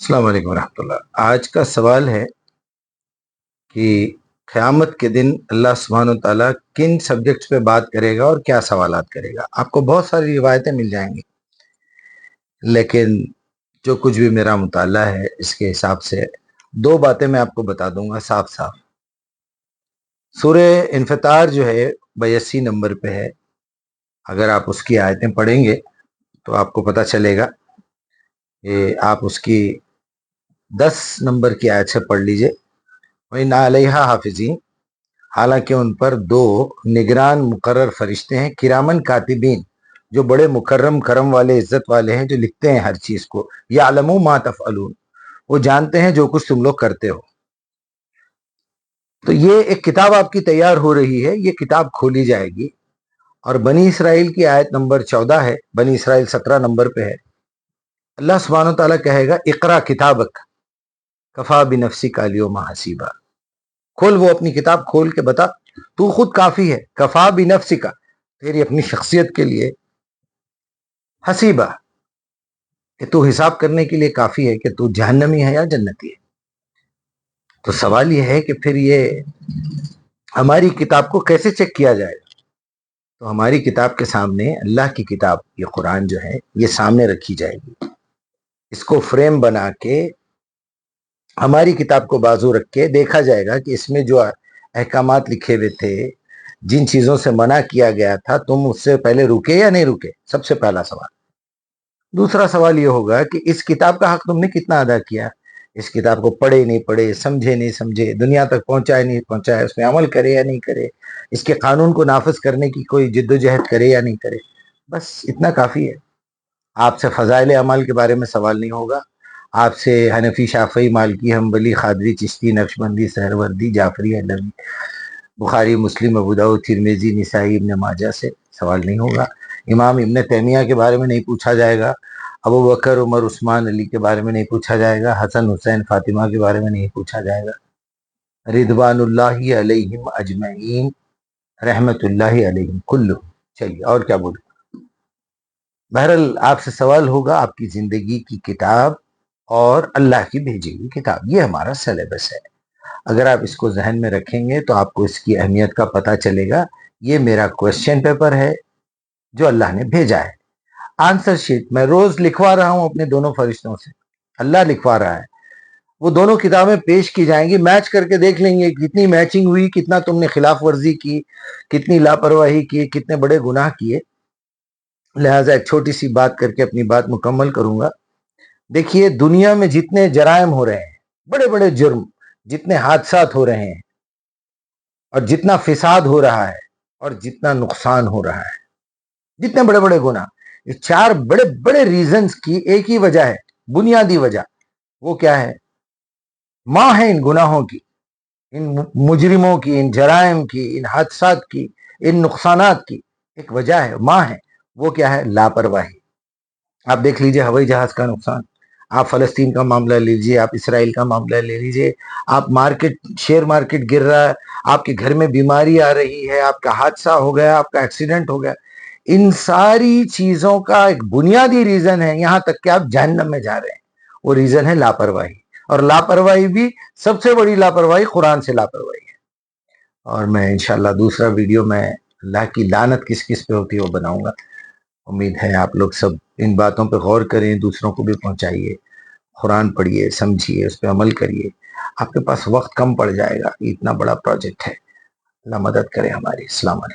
السلام علیکم ورحمۃ اللہ۔ آج کا سوال ہے کہ قیامت کے دن اللہ سبحانہ و تعالیٰ کن سبجیکٹس پہ بات کرے گا اور کیا سوالات کرے گا۔ آپ کو بہت ساری روایتیں مل جائیں گی، لیکن جو کچھ بھی میرا مطالعہ ہے اس کے حساب سے دو باتیں میں آپ کو بتا دوں گا صاف صاف۔ سورہ انفطار جو ہے 82 نمبر پہ ہے، اگر آپ اس کی آیتیں پڑھیں گے تو آپ کو پتہ چلے گا کہ آپ اس کی 10 نمبر کی آیت سے پڑھ لیجئے۔ وَإِنَّ عَلَيْهَا حافظین، حالانکہ ان پر دو نگران مقرر فرشتے ہیں، کرامن کاتبین، جو بڑے مکرم کرم والے عزت والے ہیں، جو لکھتے ہیں ہر چیز کو۔ یعلموا ما تفعلون، وہ جانتے ہیں جو کچھ تم لوگ کرتے ہو۔ تو یہ ایک کتاب آپ کی تیار ہو رہی ہے، یہ کتاب کھولی جائے گی، اور بنی اسرائیل کی آیت نمبر 14 ہے، بنی اسرائیل 17 نمبر پہ ہے۔ اللہ سبحانہ و تعالیٰ کہے گا اقرا کتابک کفا بنفسک الیوم حسیبا، کھول، وہ اپنی کتاب کھول کے بتا، تو خود کافی ہے، کفا بنفسک، تیری اپنی شخصیت کے لیے، حسیبا، کہ تو حساب کرنے کے لیے کافی ہے کہ تو جہنمی ہے یا جنتی ہے۔ تو سوال یہ ہے کہ پھر یہ ہماری کتاب کو کیسے چیک کیا جائے؟ تو ہماری کتاب کے سامنے اللہ کی کتاب، یہ قرآن جو ہے، یہ سامنے رکھی جائے گی، اس کو فریم بنا کے ہماری کتاب کو بازو رکھ کے دیکھا جائے گا کہ اس میں جو احکامات لکھے ہوئے تھے، جن چیزوں سے منع کیا گیا تھا، تم اس سے پہلے رکے یا نہیں رکے، سب سے پہلا سوال۔ دوسرا سوال یہ ہوگا کہ اس کتاب کا حق تم نے کتنا ادا کیا، اس کتاب کو پڑھے نہیں پڑھے، سمجھے نہیں سمجھے، دنیا تک پہنچائے نہیں پہنچائے، اس میں عمل کرے یا نہیں کرے، اس کے قانون کو نافذ کرنے کی کوئی جد و جہد کرے یا نہیں کرے، بس اتنا کافی ہے۔ آپ سے فضائل اعمال کے بارے میں سوال نہیں ہوگا، آپ سے حنفی، شافعی، مالکی، حنبلی، قادری، چشتی، نقشبندی، سہروردی، جعفری، علوی، بخاری، مسلم، ابو داؤد، ترمذی، نسائی، ابن ماجہ سے سوال نہیں ہوگا۔ امام ابن تیمیہ کے بارے میں نہیں پوچھا جائے گا، ابو بکر، عمر، عثمان، علی کے بارے میں نہیں پوچھا جائے گا، حسن، حسین، فاطمہ کے بارے میں نہیں پوچھا جائے گا، رضوان اللہ علیہم اجمعین، رحمت اللہ علیہم کلہم۔ چلیے اور کیا بولیں۔ بہرحال آپ سے سوال ہوگا آپ کی زندگی کی کتاب اور اللہ کی بھیجی ہوئی کتاب، یہ ہمارا سلیبس ہے۔ اگر آپ اس کو ذہن میں رکھیں گے تو آپ کو اس کی اہمیت کا پتہ چلے گا۔ یہ میرا کوشچن پیپر ہے جو اللہ نے بھیجا ہے، آنسر شیٹ میں روز لکھوا رہا ہوں اپنے دونوں فرشتوں سے، اللہ لکھوا رہا ہے، وہ دونوں کتابیں پیش کی جائیں گی، میچ کر کے دیکھ لیں گے کتنی میچنگ ہوئی، کتنا تم نے خلاف ورزی کی، کتنی لاپرواہی کی، کتنے بڑے گناہ کیے۔ لہٰذا ایک چھوٹی سی بات کر کے اپنی بات مکمل کروں گا۔ دیکھیے، دنیا میں جتنے جرائم ہو رہے ہیں، بڑے بڑے جرم، جتنے حادثات ہو رہے ہیں، اور جتنا فساد ہو رہا ہے، اور جتنا نقصان ہو رہا ہے، جتنے بڑے بڑے گناہ، اس چار بڑے بڑے ریزنز کی ایک ہی وجہ ہے، بنیادی وجہ، وہ کیا ہے؟ ماں ہے ان گناہوں کی، ان مجرموں کی، ان جرائم کی، ان حادثات کی، ان نقصانات کی ایک وجہ ہے، ماں ہے، وہ کیا ہے؟ لاپرواہی۔ آپ دیکھ لیجئے ہوائی جہاز کا نقصان، آپ فلسطین کا معاملہ لے لیجئے، آپ اسرائیل کا معاملہ لے لیجئے، آپ شیئر مارکیٹ گر رہا ہے، آپ کے گھر میں بیماری آ رہی ہے، آپ کا حادثہ ہو گیا، آپ کا ایکسیڈنٹ ہو گیا، ان ساری چیزوں کا ایک بنیادی ریزن ہے، یہاں تک کہ آپ جہنم میں جا رہے ہیں، وہ ریزن ہے لاپرواہی۔ اور لاپرواہی بھی سب سے بڑی لاپرواہی قرآن سے لاپرواہی ہے۔ اور میں انشاءاللہ دوسرا ویڈیو میں اللہ کی لعنت کس کس پہ ہوتی ہے وہ بناؤں گا۔ امید ہے آپ لوگ سب ان باتوں پہ غور کریں، دوسروں کو بھی پہنچائیے، قرآن پڑھیے، سمجھیے، اس پہ عمل کریے۔ آپ کے پاس وقت کم پڑ جائے گا، یہ اتنا بڑا پروجیکٹ ہے، اللہ مدد کرے ہماری۔ السلام علیکم۔